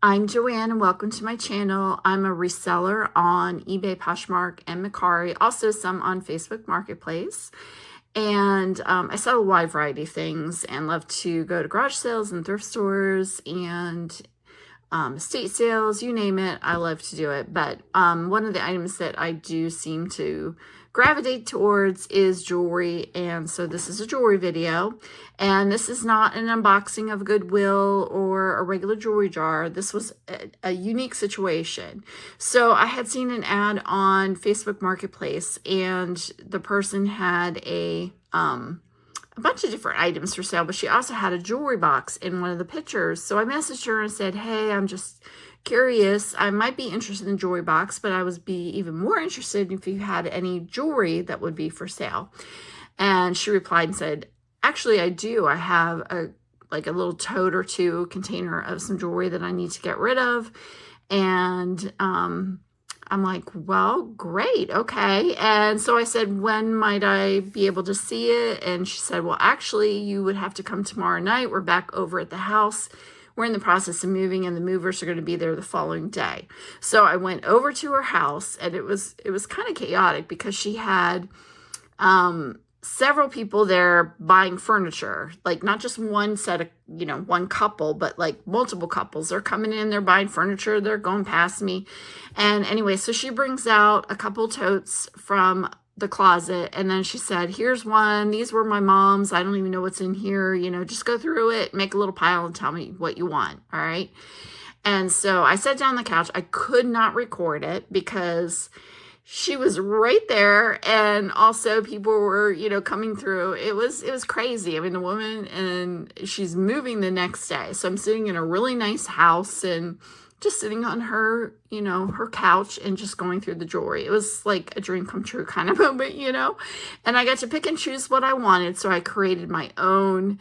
I'm Joanne and welcome to my channel. I'm a reseller on eBay, Poshmark, and Mercari, also some on Facebook Marketplace. And I sell a wide variety of things and love to go to garage sales and thrift stores and estate sales, you name it. I love to do it. But one of the items that I do seem to gravitate towards is jewelry, and so this is a jewelry video, and this is not an unboxing of Goodwill or a regular jewelry jar. This was a unique situation. So I had seen an ad on Facebook Marketplace, and the person had a bunch of different items for sale, but she also had a jewelry box in one of the pictures. So I messaged her and said, hey, I'm just curious. I might be interested in the jewelry box, but I would be even more interested if you had any jewelry that would be for sale. And she replied and said, actually, I do. I have a little tote or two container of some jewelry that I need to get rid of. And I'm like, well, great. Okay. And so I said, when might I be able to see it? And she said, well, actually, you would have to come tomorrow night. We're back over at the house. We're in the process of moving, and the movers are going to be there the following day. So I went over to her house, and it was kind of chaotic because she had several people there buying furniture, like not just one set of, one couple, but like multiple couples. They're coming in, they're buying furniture, they're going past me. And anyway, so she brings out a couple totes from the closet, and then she said, here's one. These were my mom's. I don't even know what's in here. Just go through it, make a little pile, and tell me what you want. All right. And so I sat down on the couch. I could not record it because she was right there, and also people were, coming through. It was crazy. I mean, the woman, and she's moving the next day. So I'm sitting in a really nice house and just sitting on her, her couch and just going through the jewelry. It was like a dream come true kind of moment, and I got to pick and choose what I wanted. So I created my own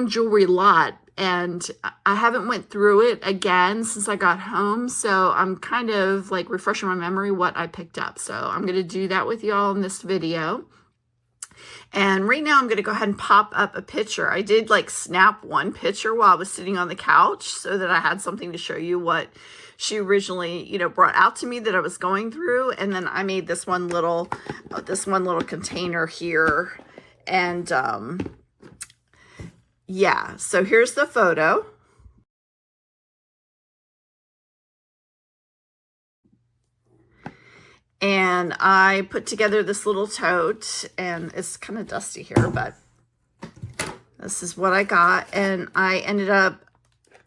jewelry lot, and I haven't went through it again since I got home. So I'm kind of like refreshing my memory what I picked up. So I'm going to do that with y'all in this video. And right now I'm going to go ahead and pop up a picture. I did snap one picture while I was sitting on the couch so that I had something to show you what she originally, brought out to me that I was going through. And then I made this one little container here. And yeah, so here's the photo. And I put together this little tote, and it's kind of dusty here, but this is what I got. And I ended up,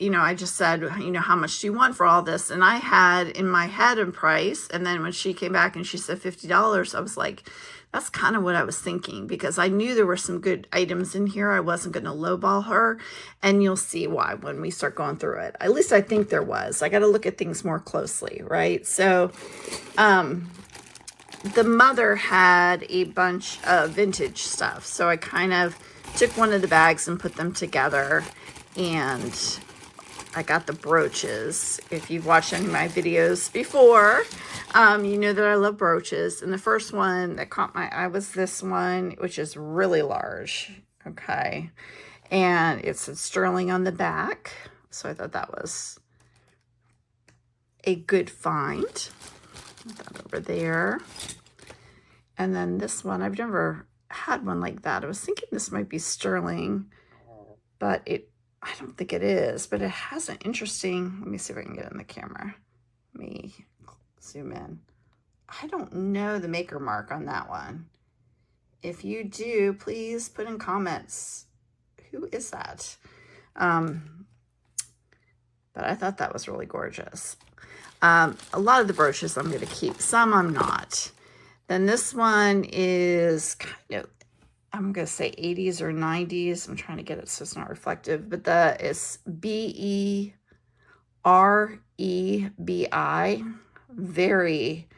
I just said, how much do you want for all this? And I had in my head a price. And then when she came back and she said $50, I was like, that's kind of what I was thinking, because I knew there were some good items in here. I wasn't going to lowball her, and you'll see why when we start going through it. At least I think there was. I got to look at things more closely, right? So, the mother had a bunch of vintage stuff. So I kind of took one of the bags and put them together, and I got the brooches. If you've watched any of my videos before, you know that I love brooches. And the first one that caught my eye was this one, which is really large. Okay. And it's sterling on the back. So I thought that was a good find. Put that over there. And then this one, I've never had one like that. I was thinking this might be sterling, but I don't think it is, but it has an interesting, let me see if I can get it in the camera. Let me zoom in. I don't know the maker mark on that one. If you do, please put in comments. Who is that? But I thought that was really gorgeous. A lot of the brooches I'm going to keep. Some I'm not. Then this one is kind of, I'm going to say 80s or 90s. I'm trying to get it so it's not reflective. But it's BEREBI. Very,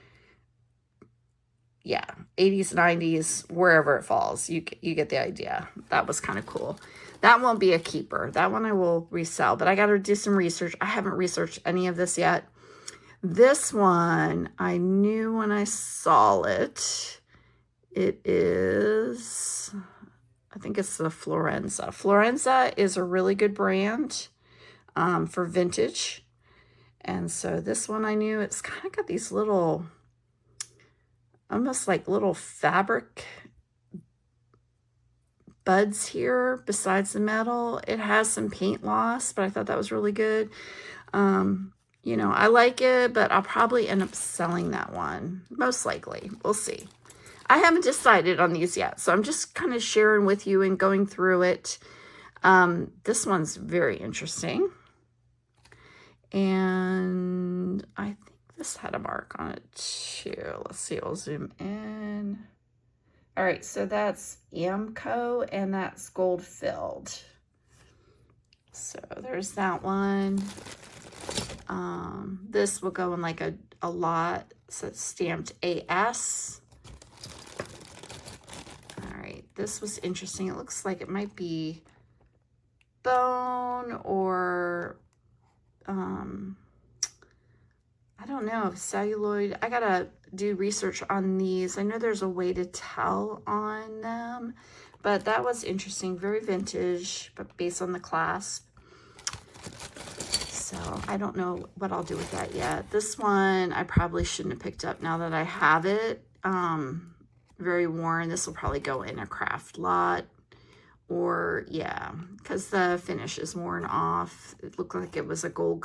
yeah, 80s, 90s, wherever it falls. You get the idea. That was kind of cool. That won't be a keeper. That one I will resell. But I got to do some research. I haven't researched any of this yet. This one, I knew when I saw it. It is, I think it's the Florenza. Florenza is a really good brand. for vintage. And so this one I knew it's kind of got these little, almost like little fabric buds here besides the metal. It has some paint loss, but I thought that was really good. You know, I like it, but I'll probably end up selling that one. Most likely. We'll see. I haven't decided on these yet, so I'm just kind of sharing with you and going through it. This one's very interesting. And I think this had a mark on it too. Let's see, we'll zoom in. All right, so that's Amco, and that's gold filled. So there's that one. This will go in like a lot. So it's stamped AS. All right, this was interesting. It looks like it might be bone or I don't know if celluloid. I gotta do research on these. I know there's a way to tell on them, but that was interesting. Very vintage, but based on the clasp. So I don't know what I'll do with that yet. This one I probably shouldn't have picked up now that I have it. Very worn. This will probably go in a craft lot. Or yeah, because the finish is worn off. It looked like it was a gold,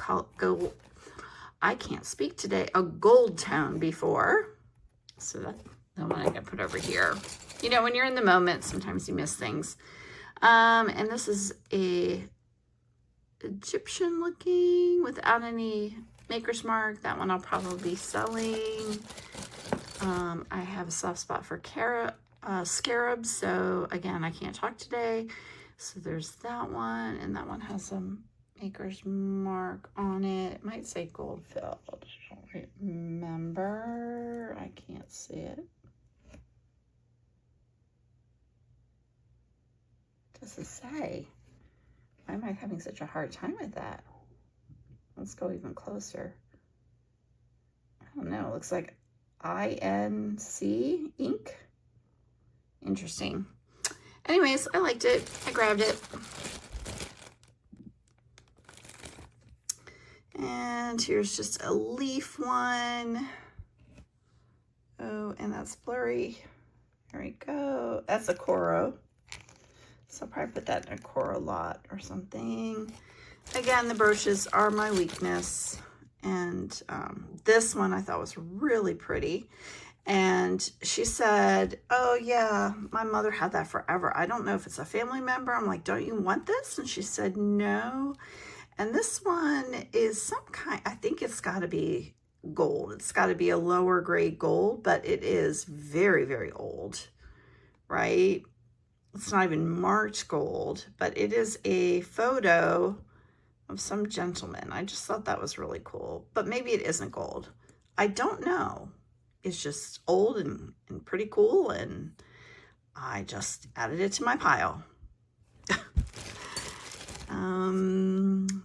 I can't speak today, a gold tone before. So that's the one I'm gonna put over here. You know, when you're in the moment, sometimes you miss things. And this is a Egyptian looking without any maker's mark. That one I'll probably be selling. I have a soft spot for scarabs, so again, I can't talk today. So there's that one, and that one has a maker's mark on it. It might say gold filled. I don't remember. I can't see it. What does it say? Why am I having such a hard time with that? Let's go even closer. I don't know. It looks like INC ink. Interesting. Anyways, I liked it. I grabbed it. And here's just a leaf one. Oh, and that's blurry. There we go. That's a Coro. So I'll probably put that in a Coro lot or something. Again, the brooches are my weakness. And this one I thought was really pretty. And she said, oh yeah, my mother had that forever. I don't know if it's a family member. I'm like, don't you want this? And she said, no. And this one is some kind, I think it's got to be gold. It's got to be a lower grade gold, but it is very, very old, right? It's not even marked gold, but it is a photo of some gentleman. I just thought that was really cool, but maybe it isn't gold. I don't know. It's just old and pretty cool, and I just added it to my pile.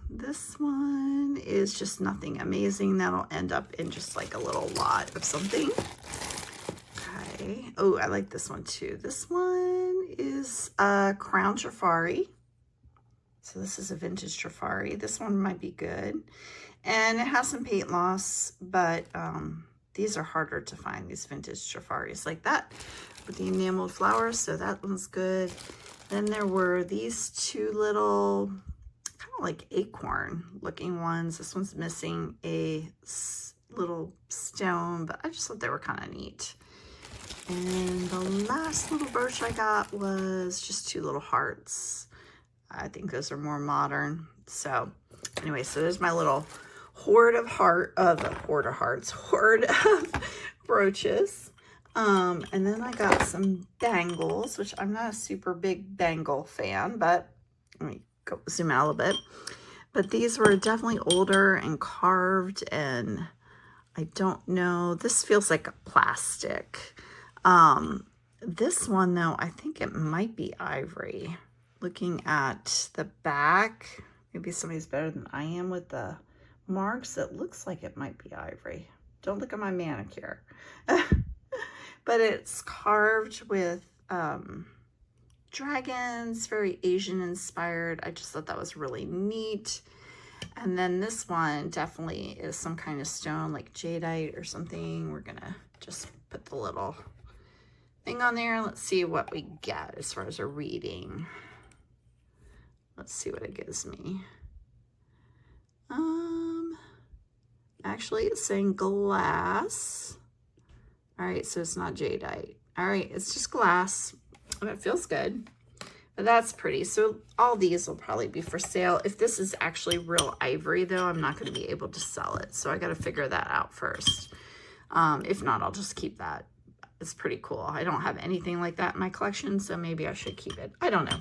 This one is just nothing amazing. That'll end up in just like a little lot of something. Okay. Oh, I like this one too. This one is a Crown Trifari. So this is a vintage Trifari. This one might be good. And it has some paint loss, but these are harder to find, these vintage Trifaris like that with the enameled flowers. So that one's good. Then there were these two little, kind of like acorn looking ones. This one's missing a little stone, but I just thought they were kind of neat. And the last little brooch I got was just two little hearts. I think those are more modern. So anyway, so there's my little hoard of brooches. And then I got some bangles, which I'm not a super big bangle fan, but let me go zoom out a little bit. But these were definitely older and carved, and I don't know. This feels like a plastic. This one though, I think it might be ivory. Looking at the back, maybe somebody's better than I am with the marks. It looks like it might be ivory. Don't look at my manicure. But it's carved with dragons, very Asian inspired. I just thought that was really neat. And then this one definitely is some kind of stone, like jadeite or something. We're gonna just put the little thing on there. Let's see what we get as far as a reading. Let's see what it gives me. Actually it's saying glass. All right, so it's not jadeite. All right, it's just glass. And it feels good. But that's pretty. So all these will probably be for sale. If this is actually real ivory though, I'm not going to be able to sell it. So I got to figure that out first. If not, I'll just keep that. It's pretty cool. I don't have anything like that in my collection, so maybe I should keep it. I don't know.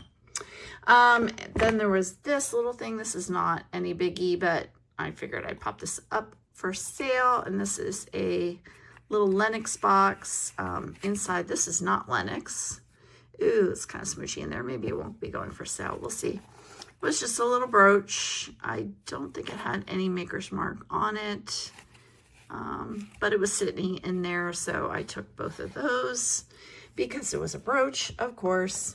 Then there was this little thing. This is not any biggie, but I figured I'd pop this up for sale. And this is a little Lenox box. Inside, this is not Lenox. Ooh, it's kind of smooshy in there. Maybe it won't be going for sale. We'll see. It was just a little brooch. I don't think it had any maker's mark on it. But it was sitting in there, so I took both of those because it was a brooch, of course.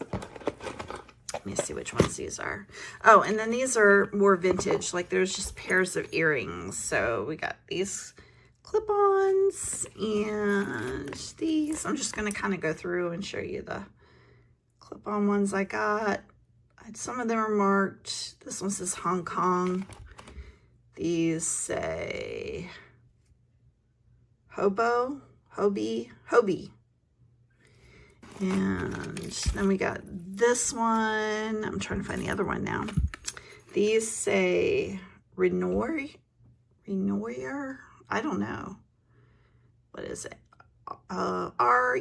Let me see which ones these are. Oh, and then these are more vintage. Like there's just pairs of earrings. So we got these clip-ons and these. I'm just going to kind of go through and show you the clip-on ones I got. Some of them are marked. This one says Hong Kong. These say Hobie. And then we got this one. I'm trying to find the other one now. These say Renoir. I don't know. What is it? Renoir.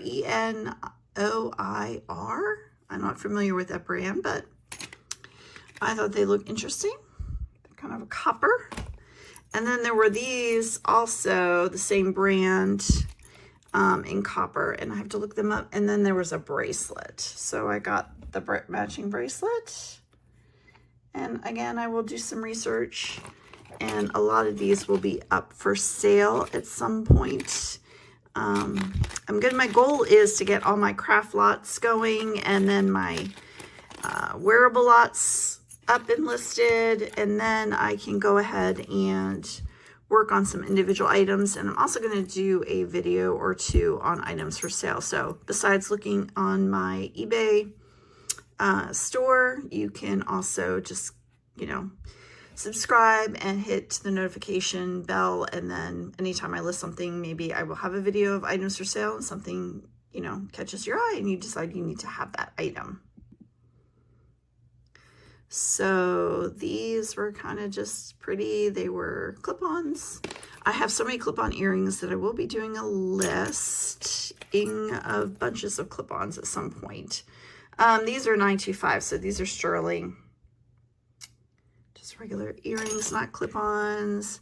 I'm not familiar with that brand, but I thought they looked interesting. They're kind of a copper. And then there were these also, the same brand, in copper, and I have to look them up. And then there was a bracelet. So I got the matching bracelet. And again, I will do some research. And a lot of these will be up for sale at some point. My goal is to get all my craft lots going and then my wearable lots up and listed, and then I can go ahead and work on some individual items. And I'm also going to do a video or two on items for sale. So besides looking on my eBay store, you can also just, subscribe and hit the notification bell, and then anytime I list something, maybe I will have a video of items for sale, and something catches your eye and you decide you need to have that item. So these were kind of just pretty. They were clip-ons. I have so many clip-on earrings that I will be doing a listing of bunches of clip-ons at some point. These are 925, so these are sterling. Just regular earrings, not clip-ons.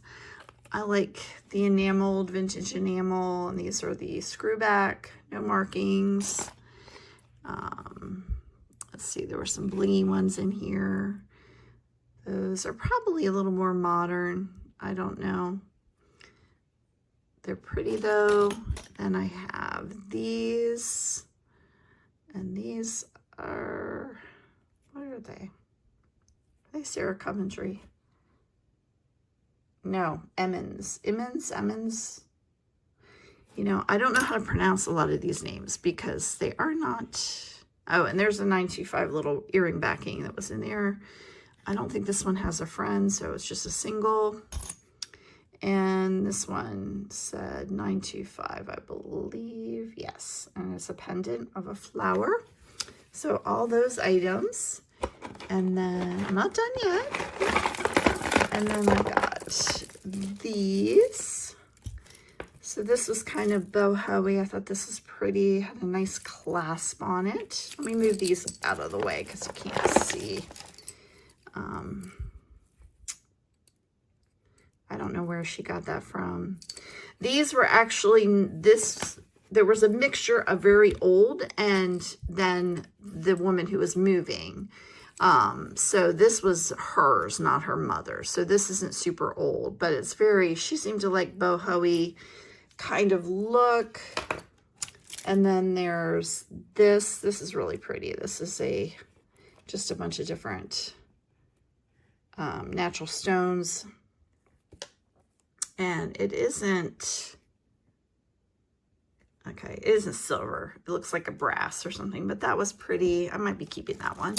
I like the enameled, vintage enamel, and these are the screwback, no markings. Let's see, there were some blingy ones in here. Those are probably a little more modern. I don't know. They're pretty though. Then I have these, and these are, what are they? Are they Sarah Coventry? No, Emmons. I don't know how to pronounce a lot of these names because they are not. Oh, and there's a 925 little earring backing that was in there. I don't think this one has a friend, so it's just a single. And this one said 925, I believe. Yes, and it's a pendant of a flower. So all those items. And then I'm not done yet. And then I got these. So this was kind of boho-y. I thought this was pretty. Had a nice clasp on it. Let me move these out of the way because you can't see. I don't know where she got that from. These were actually there was a mixture of very old and then the woman who was moving. So this was hers, not her mother. So this isn't super old, but it's she seemed to like boho-y kind of look. And then there's this is really pretty. This is just a bunch of different natural stones. And it isn't, okay, it isn't silver. It looks like a brass or something, but that was pretty. I might be keeping that one.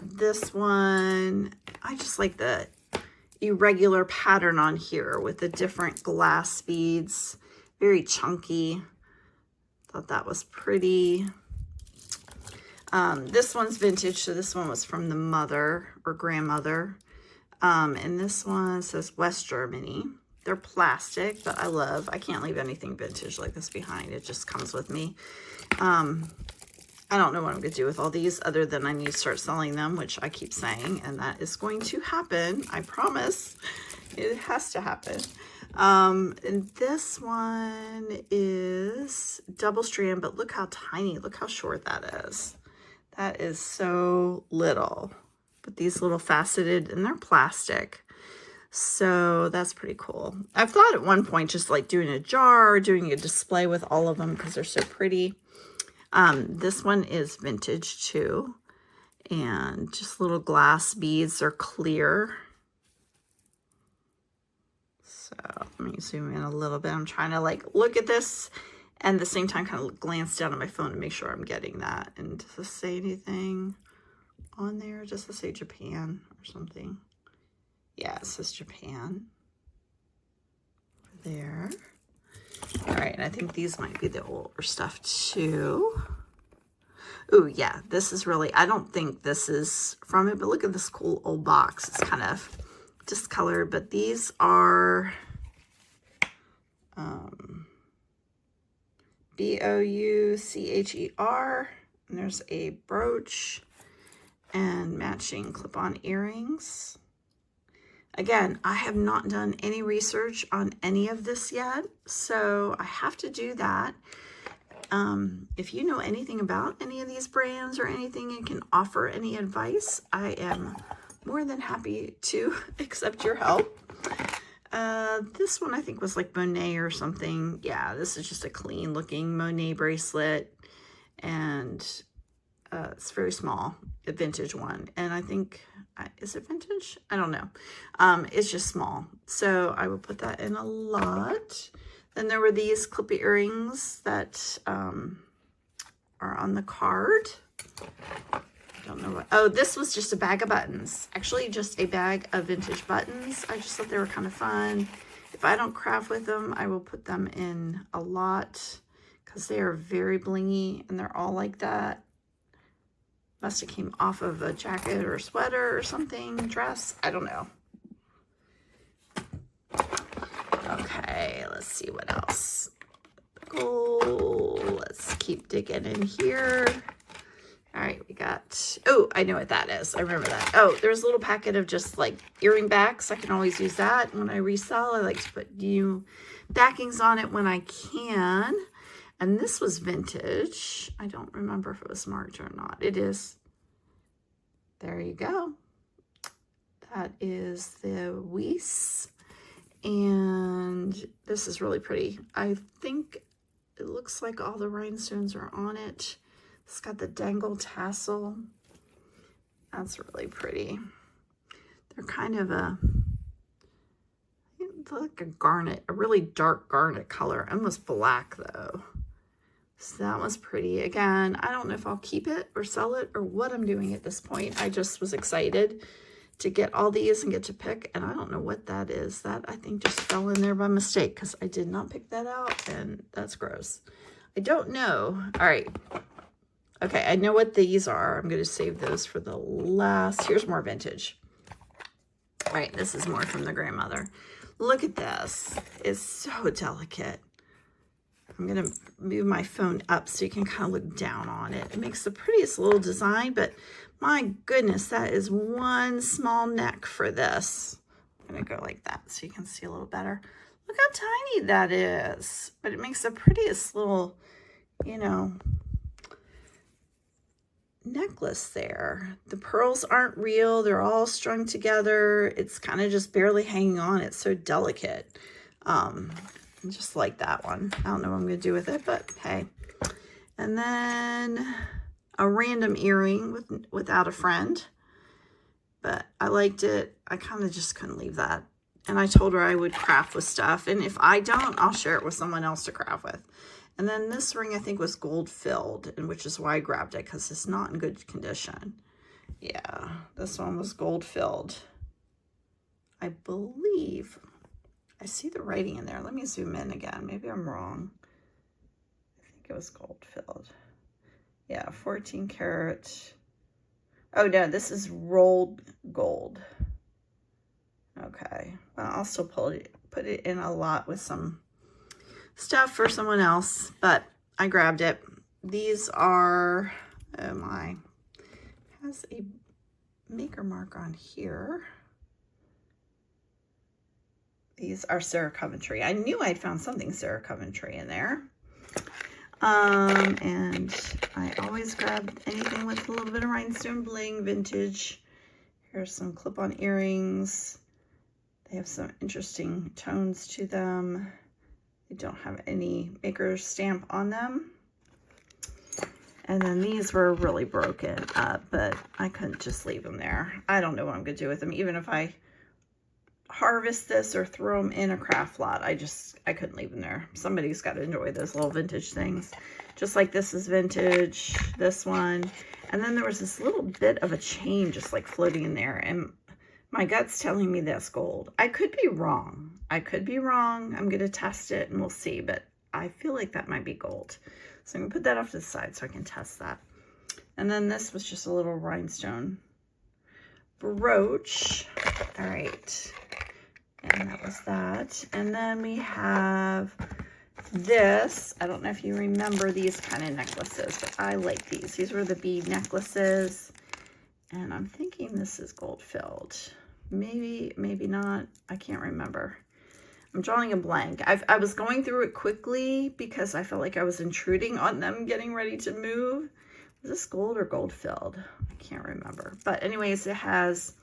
This one, I just like the irregular pattern on here with the different glass beads. Very chunky. Thought that was pretty. This one's vintage, so this one was from the mother or grandmother. And this one says West Germany. They're plastic, but I can't leave anything vintage like this behind. It just comes with me. I don't know what I'm going to do with all these other than I need to start selling them, which I keep saying, and that is going to happen. I promise. It has to happen. And this one is double strand, but look how tiny, look how short that is. That is so little. But these little faceted, and they're plastic. So that's pretty cool. I've thought at one point just like doing a jar, doing a display with all of them because they're so pretty. This one is vintage too. And just little glass beads. They're clear. So let me zoom in a little bit. I'm trying to like look at this and at the same time kind of glance down at my phone to make sure I'm getting that. And does this say anything on there? Does this say Japan or something? Yeah, it says Japan. There. All right, and I think these might be the older stuff too. Ooh, yeah, this is really, I don't think this is from it, but look at this cool old box. It's kind of discolored, but these are Boucher, and there's a brooch and matching clip-on earrings. Again, I have not done any research on any of this yet, so I have to do that. If you know anything about any of these brands or anything and can offer any advice, I am more than happy to accept your help. This one I think was like Monet or something. Yeah, this is just a clean looking Monet bracelet, and it's very small, a vintage one. And I think, is it vintage? I don't know. It's just small. So I will put that in a lot. Then there were these clippy earrings that are on the card. I don't know what. Oh, this was just a bag of buttons. Actually, just a bag of vintage buttons. I just thought they were kind of fun. If I don't craft with them, I will put them in a lot because they are very blingy and they're all like that. Must have came off of a jacket or a sweater or something, dress. I don't know. Okay, let's see what else. Gold. Let's keep digging in here. All right, we got, oh, I know what that is. I remember that. Oh, there's a little packet of just like earring backs. I can always use that when I resell. I like to put new backings on it when I can. And this was vintage. I don't remember if it was marked or not. It is. There you go. That is the Weiss. And this is really pretty. I think it looks like all the rhinestones are on it. It's got the dangle tassel. That's really pretty. They're kind of like a garnet, a really dark garnet color. Almost black though. So that was pretty. Again, I don't know if I'll keep it or sell it or what I'm doing at this point. I just was excited to get all these and get to pick, and I don't know what that is. That I think just fell in there by mistake because I did not pick that out, and that's gross. I don't know. All right. Okay, I know what these are. I'm going to save those for the last. Here's more vintage. All right, this is more from the grandmother. Look at this. It's so delicate. I'm going to move my phone up so you can kind of look down on it. It makes the prettiest little design, but my goodness, that is one small neck for this. I'm going to go like that so you can see a little better. Look how tiny that is. But it makes the prettiest little, you know, necklace there. The pearls aren't real. They're all strung together. It's kind of just barely hanging on. It's so delicate. Just like that one. I don't know what I'm going to do with it, but hey. And then a random earring without a friend. but I liked it. I kind of just couldn't leave that. And I told her I would craft with stuff. And if I don't, I'll share it with someone else to craft with. And then this ring, I think, was gold filled, and which is why I grabbed it, because it's not in good condition. Yeah, this one was gold filled. I believe. I see the writing in there. Let me zoom in again. Maybe I'm wrong. I think it was gold filled. Yeah, 14 karat. Oh, no, this is rolled gold. Okay, well, I'll still put it in a lot with some stuff for someone else, but I grabbed it. These are, oh my, has a maker mark on here. These are Sarah Coventry. I knew I'd found something Sarah Coventry in there. And I always grab anything with a little bit of rhinestone bling, vintage. Here's some clip-on earrings. They have some interesting tones to them. They don't have any maker stamp on them. And then these were really broken up, but I couldn't just leave them there. I don't know what I'm gonna do with them. Even if I harvest this or throw them in a craft lot, I couldn't leave them there. Somebody's got to enjoy those little vintage things. Just like this is vintage, this one. And then there was this little bit of a chain just like floating in there. And my gut's telling me that's gold. I could be wrong. I could be wrong. I'm going to test it and we'll see. But I feel like that might be gold. So I'm going to put that off to the side so I can test that. And then this was just a little rhinestone brooch. All right. And that was that. And then we have this. I don't know if you remember these kind of necklaces, but I like these. These were the bead necklaces. And I'm thinking this is gold filled. Maybe, maybe not. I can't remember. I'm drawing a blank. I was going through it quickly because I felt like I was intruding on them getting ready to move. Was this gold or gold filled? I can't remember. But anyways, it has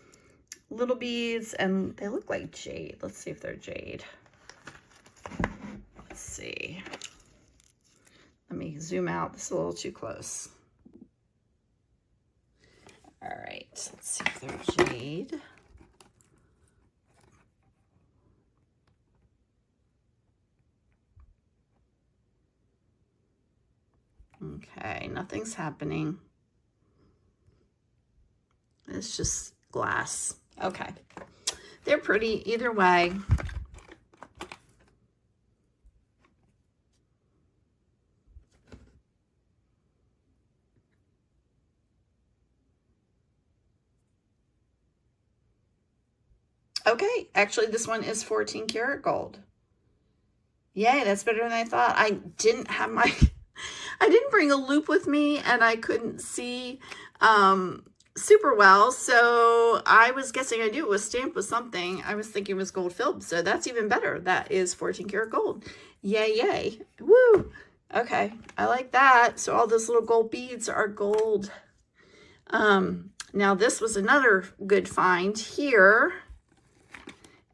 little beads and they look like jade. Let's see if they're jade. Let's see. Let me zoom out. This is a little too close. All right, let's see if they're jade. Okay, nothing's happening. It's just glass. Okay, they're pretty either way. Okay, actually this one is 14 karat gold. Yay, that's better than I thought. I didn't bring a loop with me and I couldn't see super well, so I was guessing. I knew it was stamped with something. I was thinking it was gold filled, so that's even better. That is 14 karat gold. Yay, yay. Woo! Okay, I like that. So all those little gold beads are gold. Now this was another good find here.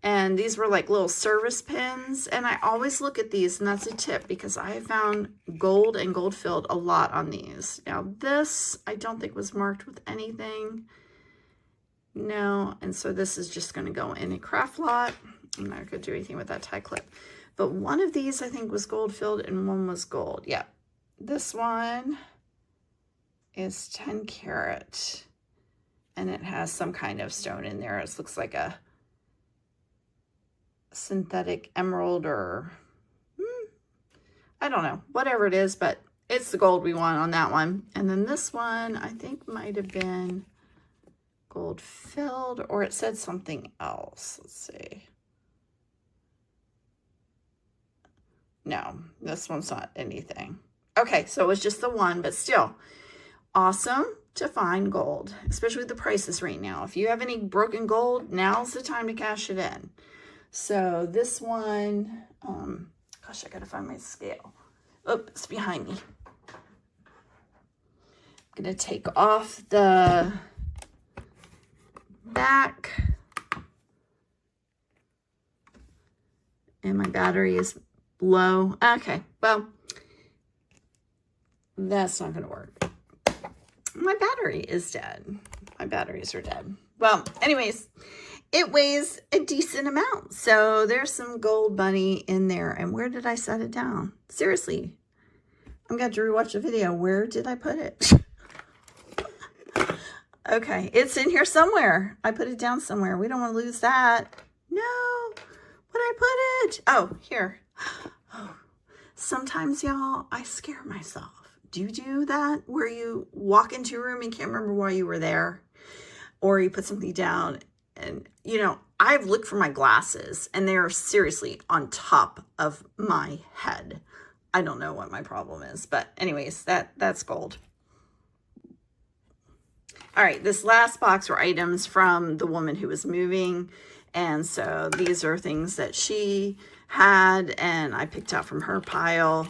And these were like little service pins. And I always look at these, and that's a tip because I have found gold and gold filled a lot on these. Now this, I don't think was marked with anything. No, and so this is just going to go in a craft lot. I'm not going to do anything with that tie clip. But one of these I think was gold filled and one was gold. Yeah, this one is 10 karat. And it has some kind of stone in there. It looks like a synthetic emerald or I don't know, whatever it is, but it's the gold we want on that one. And then this one I think might have been gold filled, or it said something else. Let's see. No, this one's not anything. Okay, so it was just the one, but still awesome to find gold, especially with the prices right now. If you have any broken gold, now's the time to cash it in. So this one, gosh, I gotta find my scale. Oh, it's behind me. I'm gonna take off the back. And my battery is low. Okay, well, that's not gonna work. My battery is dead. My batteries are dead. Well, anyways, it weighs a decent amount. So there's some gold money in there. And where did I set it down? Seriously, I'm going to rewatch the video. Where did I put it? Okay, it's in here somewhere. I put it down somewhere. We don't want to lose that. No, where did I put it? Oh, here. Oh, sometimes, y'all, I scare myself. Do you do that where you walk into a room and can't remember why you were there? Or you put something down and, you know, I've looked for my glasses and they are seriously on top of my head. I don't know what my problem is, but anyways, that's gold. All right, this last box were items from the woman who was moving. And so these are things that she had and I picked out from her pile.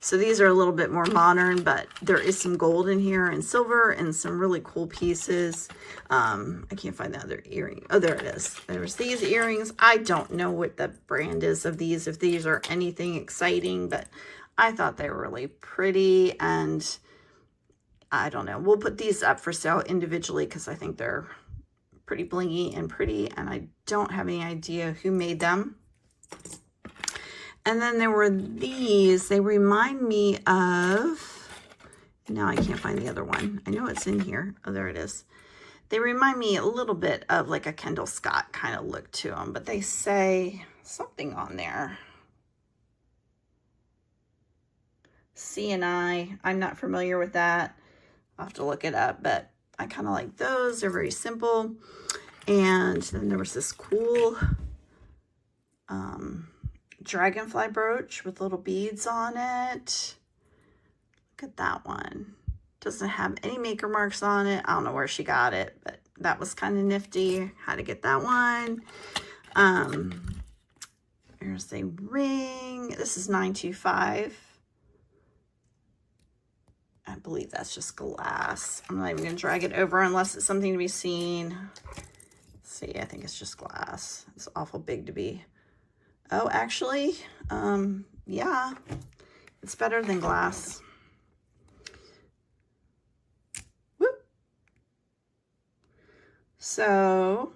So these are a little bit more modern, but there is some gold in here and silver and some really cool pieces. I can't find the other earring. Oh, there it is. There's these earrings. I don't know what the brand is of these, if these are anything exciting, but I thought they were really pretty. And I don't know. We'll put these up for sale individually because I think they're pretty blingy and pretty. And I don't have any idea who made them. And then there were these. They remind me of, now I can't find the other one. I know it's in here. Oh, there it is. They remind me a little bit of like a Kendall Scott kind of look to them, but they say something on there. C&I. I'm not familiar with that. I'll have to look it up, but I kind of like those. They're very simple. And then there was this cool dragonfly brooch with little beads on it. Look at that one. Doesn't have any maker marks on it. I don't know where she got it, but that was kind of nifty. How to get that one. There's a ring. This is 925. I believe that's just glass. I'm not even going to drag it over unless it's something to be seen. Let's see, I think it's just glass. It's awful big to be. Oh, actually, yeah, it's better than glass. Whoop. So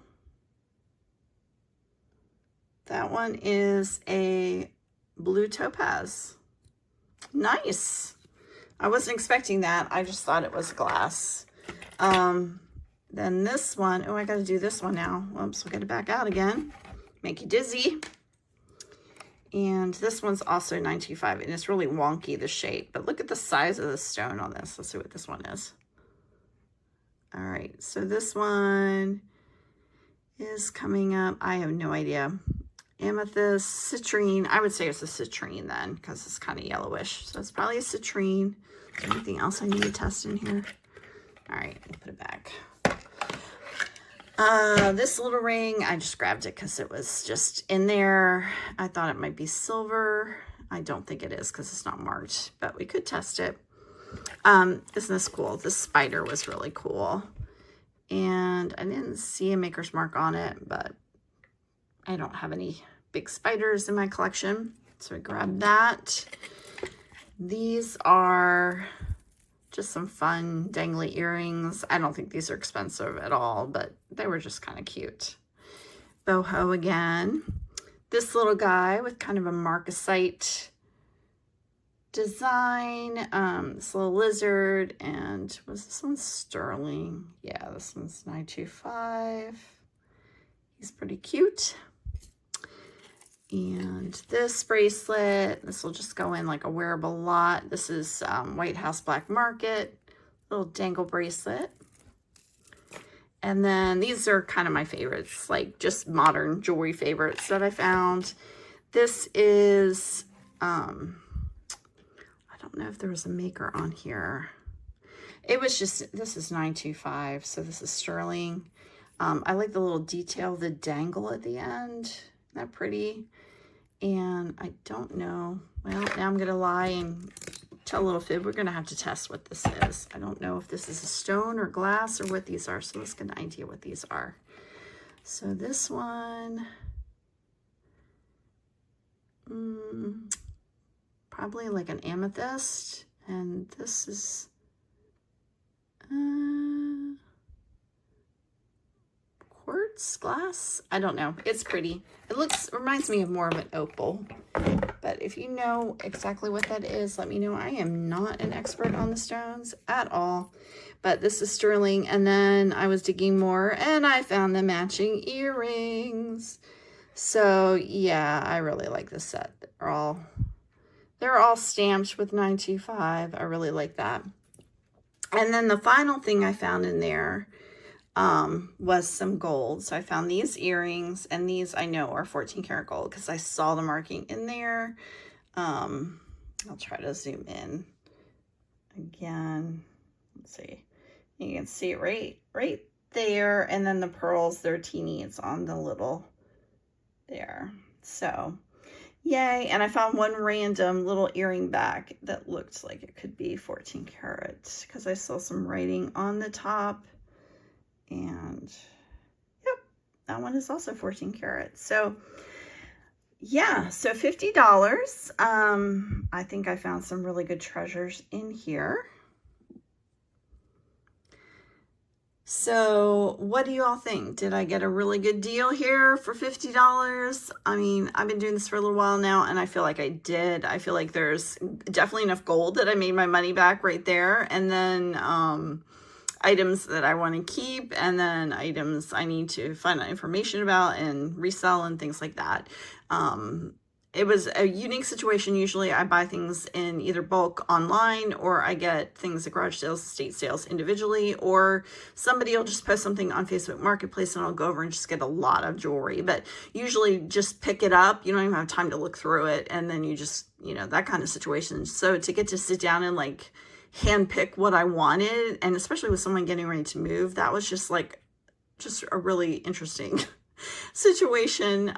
that one is a blue topaz. Nice. I wasn't expecting that. I just thought it was glass. Then this one, oh, I got to do this one now. Whoops, we'll get it back out again. Make you dizzy. And this one's also 925, and it's really wonky, the shape. But look at the size of the stone on this. Let's see what this one is. All right, so this one is coming up. I have no idea. Amethyst, citrine. I would say it's a citrine then, because it's kind of yellowish. So it's probably a citrine. Is there anything else I need to test in here? All right, I'll put it back. This little ring, I just grabbed it because it was just in there. I thought it might be silver. I don't think it is because it's not marked, but we could test it. Isn't this cool? This spider was really cool. And I didn't see a maker's mark on it, but I don't have any big spiders in my collection. So I grabbed that. These are just some fun dangly earrings. I don't think these are expensive at all, but they were just kind of cute. Boho again. This little guy with kind of a marcasite design. This little lizard. And was this one sterling? Yeah, this one's 925. He's pretty cute. And this bracelet, this will just go in like a wearable lot. This is White House Black Market, little dangle bracelet. And then these are kind of my favorites, like just modern jewelry favorites that I found. This is, I don't know if there was a maker on here. It was just, this is 925, so this is sterling. I like the little detail, the dangle at the end. Isn't that pretty? And I don't know. Well, now I'm going to lie and tell a little fib. We're going to have to test what this is. I don't know if this is a stone or glass or what these are. So let's get an idea what these are. So this one, probably like an amethyst. And this is, quartz glass. I don't know. It's pretty. It reminds me of more of an opal. But if you know exactly what that is, let me know. I am not an expert on the stones at all. But this is sterling. And then I was digging more and I found the matching earrings. So yeah, I really like this set. They're all stamped with 925. I really like that. And then the final thing I found in there was some gold. So I found these earrings, and these I know are 14 karat gold because I saw the marking in there. I'll try to zoom in again. Let's see. You can see it right there. And then the pearls, they're teeny. It's on the little there. So yay. And I found one random little earring back that looked like it could be 14 karat because I saw some writing on the top. And yep, that one is also 14 karat. So yeah, so $50. I think I found some really good treasures in here. So what do you all think? Did I get a really good deal here for $50? I mean, I've been doing this for a little while now, and I feel like I did. I feel like there's definitely enough gold that I made my money back right there. And then items that I want to keep, and then items I need to find out information about and resell and things like that. It was a unique situation. Usually I buy things in either bulk online, or I get things at garage sales, estate sales individually, or somebody will just post something on Facebook Marketplace and I'll go over and just get a lot of jewelry. But usually just pick it up. You don't even have time to look through it. And then you just, you know, that kind of situation. So to get to sit down and like handpick what I wanted, and especially with someone getting ready to move, that was just a really interesting situation.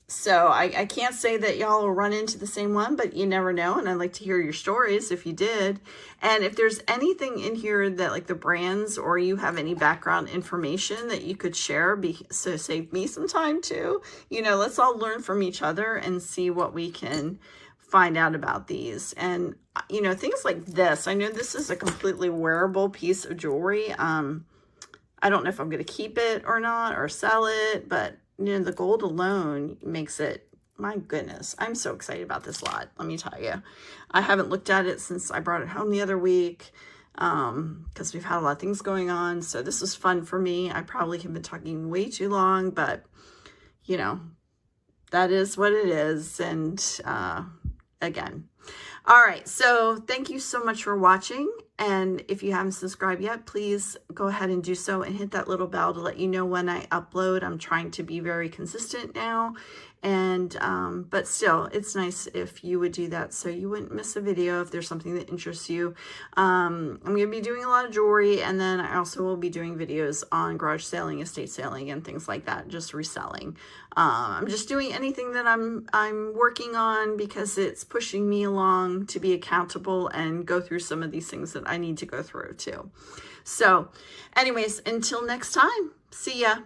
So I can't say that y'all will run into the same one, but you never know. And I'd like to hear your stories if you did. And if there's anything in here that like the brands, or you have any background information that you could share, so save me some time too. You know, let's all learn from each other and see what we can find out about these. And you know, things like this, I know this is a completely wearable piece of jewelry. I don't know if I'm going to keep it or not, or sell it, but you know, the gold alone makes it, my goodness, I'm so excited about this lot. Let me tell you, I haven't looked at it since I brought it home the other week, because we've had a lot of things going on. So this was fun for me. I probably have been talking way too long, but you know, that is what it is. And again, all right, so thank you so much for watching. And if you haven't subscribed yet, please go ahead and do so and hit that little bell to let you know when I upload. I'm trying to be very consistent now. And but still, it's nice if you would do that so you wouldn't miss a video if there's something that interests you. I'm going to be doing a lot of jewelry, and then I also will be doing videos on garage selling, estate selling, and things like that, just reselling. I'm just doing anything that I'm working on because it's pushing me along to be accountable and go through some of these things that I need to go through too. So anyways, until next time, see ya.